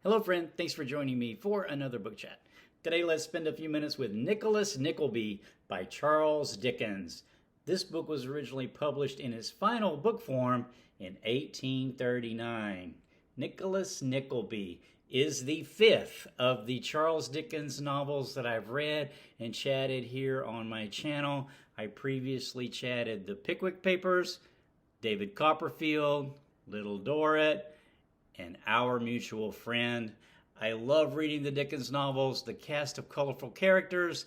Hello friend, thanks for joining me for another book chat. Today let's spend a few minutes with Nicholas Nickleby by Charles Dickens. This book was originally published in its final book form in 1839. Nicholas Nickleby is the fifth of the Charles Dickens novels that I've read and chatted here on my channel. I previously chatted The Pickwick Papers, David Copperfield, Little Dorrit, and Our Mutual Friend. I love reading the Dickens novels. The cast of colorful characters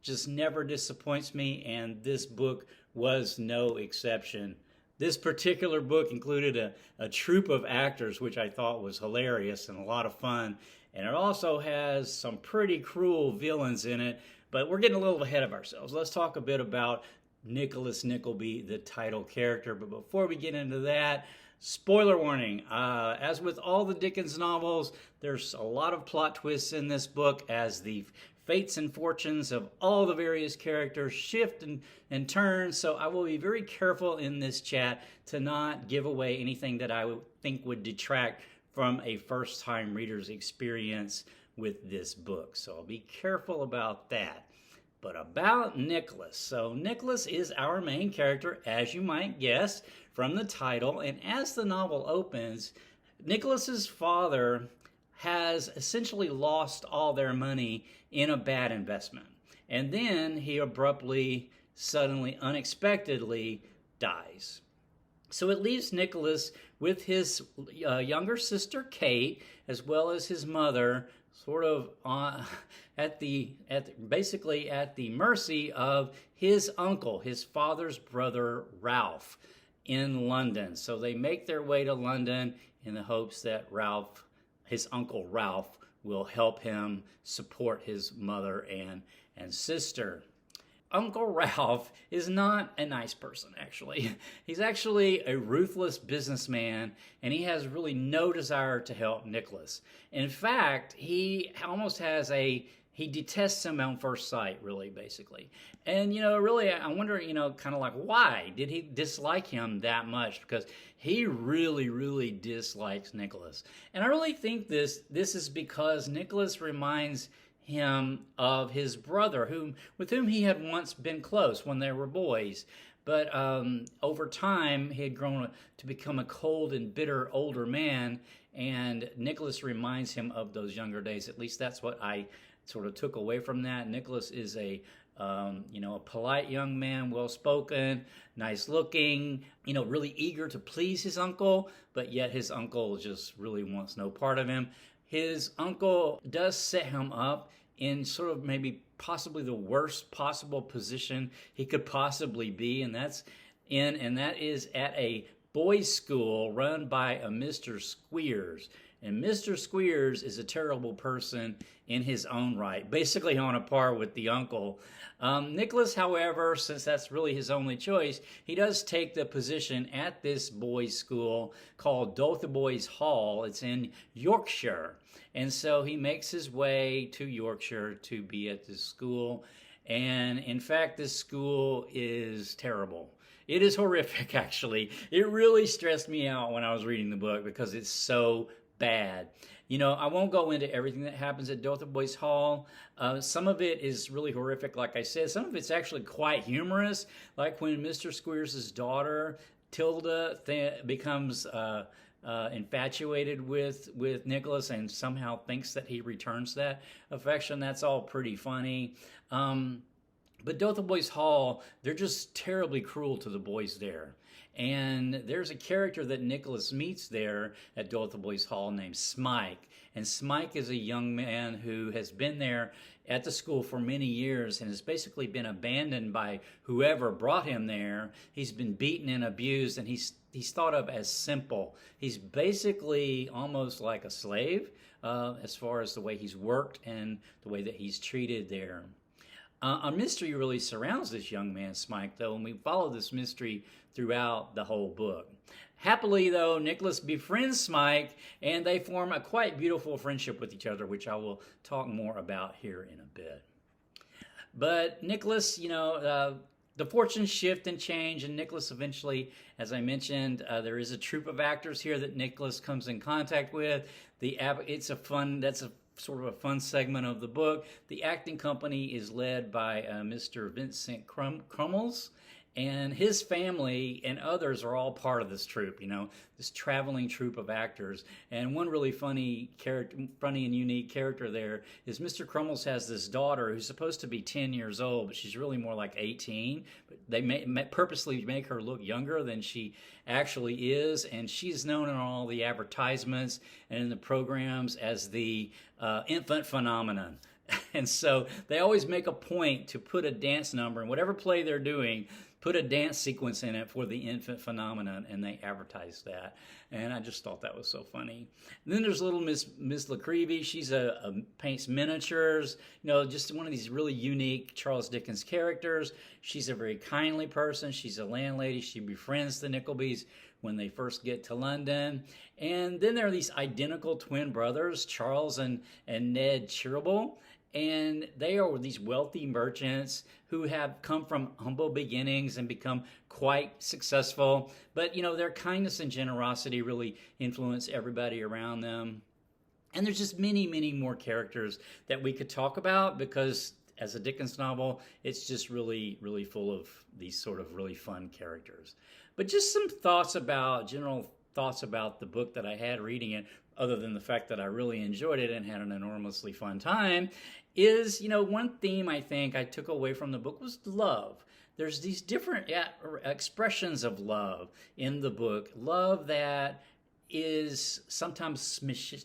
just never disappoints me, and this book was no exception. This particular book included a troupe of actors, which I thought was hilarious and a lot of fun. And it also has some pretty cruel villains in it, but we're getting a little ahead of ourselves. Let's talk a bit about Nicholas Nickleby, the title character. But before we get into that, spoiler warning, as with all the Dickens novels, there's a lot of plot twists in this book as the fates and fortunes of all the various characters shift and turn. So I will be very careful in this chat to not give away anything that I would think would detract from a first-time reader's experience with this book. So I'll be careful about that. But about Nicholas. So Nicholas is our main character, as you might guess from the title. And as the novel opens, Nicholas's father has essentially lost all their money in a bad investment. And then he abruptly, suddenly, unexpectedly dies. So it leaves Nicholas with his younger sister Kate, as well as his mother, sort of basically at the mercy of his uncle, his father's brother Ralph, in London. So they make their way to London in the hopes that his uncle Ralph, will help him support his mother and sister. Uncle Ralph is not a nice person, actually. He's actually a ruthless businessman, and he has really no desire to help Nicholas. In fact, he almost has he detests him on first sight, really, basically. And, really, I wonder, kind of like, why did he dislike him that much? Because he really, really dislikes Nicholas. And I really think this is because Nicholas reminds him of his brother, with whom he had once been close when they were boys. But over time, he had grown to become a cold and bitter older man, and Nicholas reminds him of those younger days. At least that's what I sort of took away from that. Nicholas is a polite young man, well-spoken, nice-looking, really eager to please his uncle, but yet his uncle just really wants no part of him. His uncle does set him up in sort of maybe possibly the worst possible position he could possibly be, and that is at a boys' school run by a Mr. Squeers. And Mr. Squeers is a terrible person in his own right, basically on a par with the uncle. Nicholas, however, since that's really his only choice, he does take the position at this boys' school called Doerr Hall. It's in Yorkshire. And so he makes his way to Yorkshire to be at this school. And in fact, this school is terrible. It is horrific, actually. It really stressed me out when I was reading the book because it's so bad. I won't go into everything that happens at Doerr Hall. Some of it is really horrific, like I said. Some of it's actually quite humorous, like when Mr. Squeers' daughter, Tilda, becomes infatuated with Nicholas and somehow thinks that he returns that affection. That's all pretty funny. But Doerr Hall, they're just terribly cruel to the boys there. And there's a character that Nicholas meets there at Doerr Hall named Smike. And Smike is a young man who has been there at the school for many years and has basically been abandoned by whoever brought him there. He's been beaten and abused, and he's thought of as simple. He's basically almost like a slave as far as the way he's worked and the way that he's treated there. A mystery really surrounds this young man, Smike, though, and we follow this mystery throughout the whole book. Happily, though, Nicholas befriends Smike, and they form a quite beautiful friendship with each other, which I will talk more about here in a bit. But Nicholas, the fortunes shift and change, and Nicholas eventually, as I mentioned, there is a troupe of actors here that Nicholas comes in contact with. It's a fun. That's a sort of a fun segment of the book. The acting company is led by Mr. Vincent Crummels, and his family and others are all part of this troupe, this traveling troupe of actors. And one really funny and unique character there is Mr. Crummels has this daughter who's supposed to be 10 years old, but she's really more like 18. But they purposely make her look younger than she actually is, and she's known in all the advertisements and in the programs as the infant phenomenon. And so they always make a point to put a dance number in whatever play they're doing, put a dance sequence in it for the infant phenomenon, and they advertise that. And I just thought that was so funny. And then there's little Miss Nickleby. She's paints miniatures, just one of these really unique Charles Dickens characters. She's a very kindly person. She's a landlady. She befriends the Nicklebys when they first get to London. And then there are these identical twin brothers, Charles and Ned Cheeryble. And they are these wealthy merchants who have come from humble beginnings and become quite successful. But, their kindness and generosity really influence everybody around them. And there's just many, many more characters that we could talk about because as a Dickens novel, it's just really, really full of these sort of really fun characters. But just some general thoughts about the book that I had reading it, other than the fact that I really enjoyed it and had an enormously fun time, is, one theme I think I took away from the book was love. There's these different expressions of love in the book. Love that is sometimes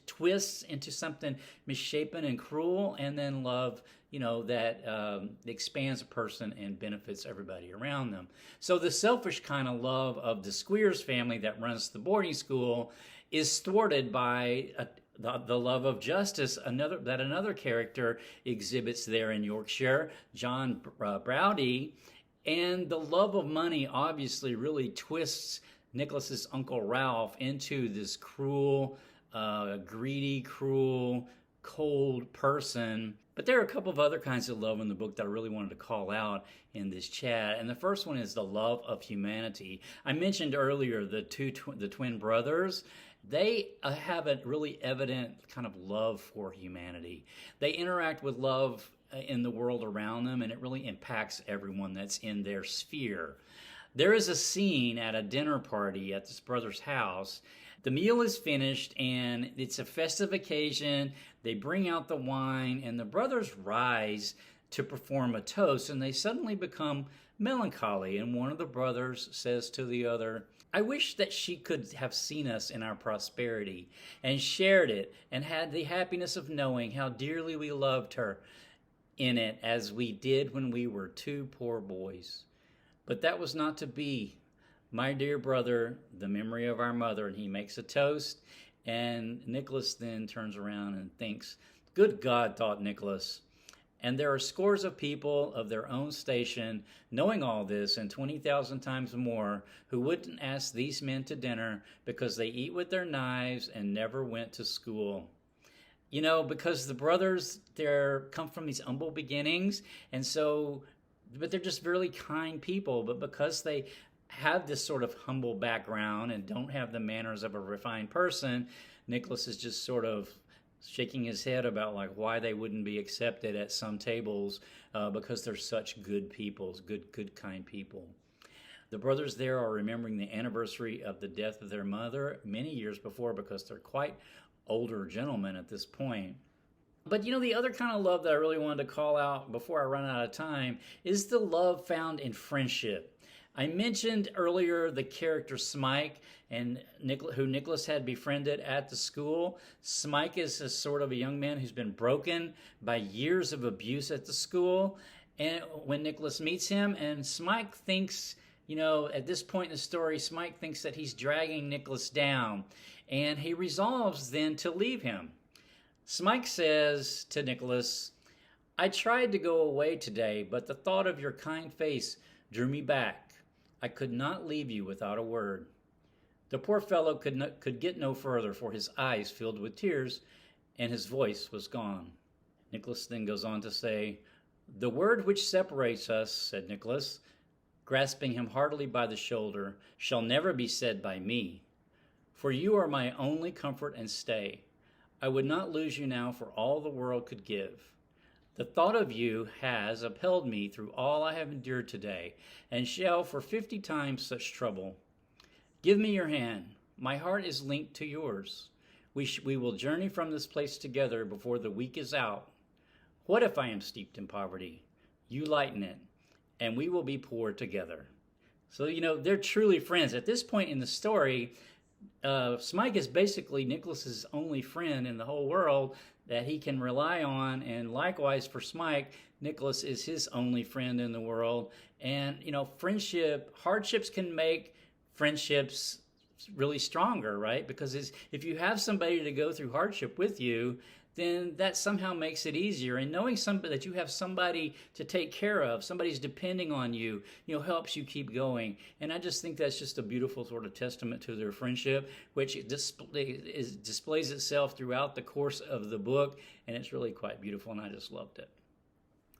twists into something misshapen and cruel, and then love, that expands a person and benefits everybody around them. So the selfish kind of love of the Squeers family that runs the boarding school is thwarted by the love of justice that another character exhibits there in Yorkshire, John Browdy. And the love of money obviously really twists Nicholas's Uncle Ralph into this cruel, greedy, cruel, cold person. But there are a couple of other kinds of love in the book that I really wanted to call out in this chat. And the first one is the love of humanity. I mentioned earlier the twin brothers. They have a really evident kind of love for humanity. They interact with love in the world around them, and it really impacts everyone that's in their sphere. There is a scene at a dinner party at this brother's house. The meal is finished, and it's a festive occasion. They bring out the wine, and the brothers rise to perform a toast, and they suddenly become melancholy. And one of the brothers says to the other, "I wish that she could have seen us in our prosperity and shared it and had the happiness of knowing how dearly we loved her in it as we did when we were two poor boys. But that was not to be. My dear brother, the memory of our mother," and he makes a toast. And Nicholas then turns around and thinks, "Good God," thought Nicholas. And there are scores of people of their own station, knowing all this and 20,000 times more, who wouldn't ask these men to dinner because they eat with their knives and never went to school. Because the brothers, they come from these humble beginnings, and so, but they're just really kind people. But because they have this sort of humble background and don't have the manners of a refined person, Nicholas is just sort of shaking his head about why they wouldn't be accepted at some tables because they're such good people, good kind people. The brothers there are remembering the anniversary of the death of their mother many years before because they're quite older gentlemen at this point. But the other kind of love that I really wanted to call out before I run out of time is the love found in friendship. I mentioned earlier the character Smike, and who Nicholas had befriended at the school. Smike is a sort of a young man who's been broken by years of abuse at the school. And when Nicholas meets him, and Smike thinks, at this point in the story, Smike thinks that he's dragging Nicholas down, and he resolves then to leave him. Smike says to Nicholas, "I tried to go away today, but the thought of your kind face drew me back. I could not leave you without a word." The poor fellow could get no further, for his eyes filled with tears, and his voice was gone. Nicholas then goes on to say, "The word which separates us," said Nicholas, grasping him heartily by the shoulder, "shall never be said by me, for you are my only comfort and stay. I would not lose you now for all the world could give. The thought of you has upheld me through all I have endured today, and shall for 50 times such trouble. Give me your hand. My heart is linked to yours. We will journey from this place together before the week is out. What if I am steeped in poverty? You lighten it, and we will be poor together. So, they're truly friends. At this point in the story, Smike is basically Nicholas's only friend in the whole world that he can rely on, and likewise for Smike, Nicholas is his only friend in the world. And hardships can make friendships really stronger, right? Because if you have somebody to go through hardship with you, then that somehow makes it easier. And knowing that you have somebody to take care of, somebody's depending on you, helps you keep going. And I just think that's just a beautiful sort of testament to their friendship, which displays itself throughout the course of the book. And it's really quite beautiful, and I just loved it.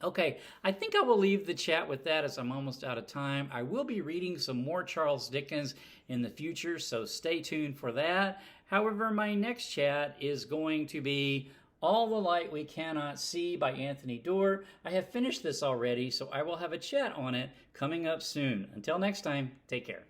Okay, I think I will leave the chat with that as I'm almost out of time. I will be reading some more Charles Dickens in the future, so stay tuned for that. However, my next chat is going to be All the Light We Cannot See by Anthony Doerr. I have finished this already, so I will have a chat on it coming up soon. Until next time, take care.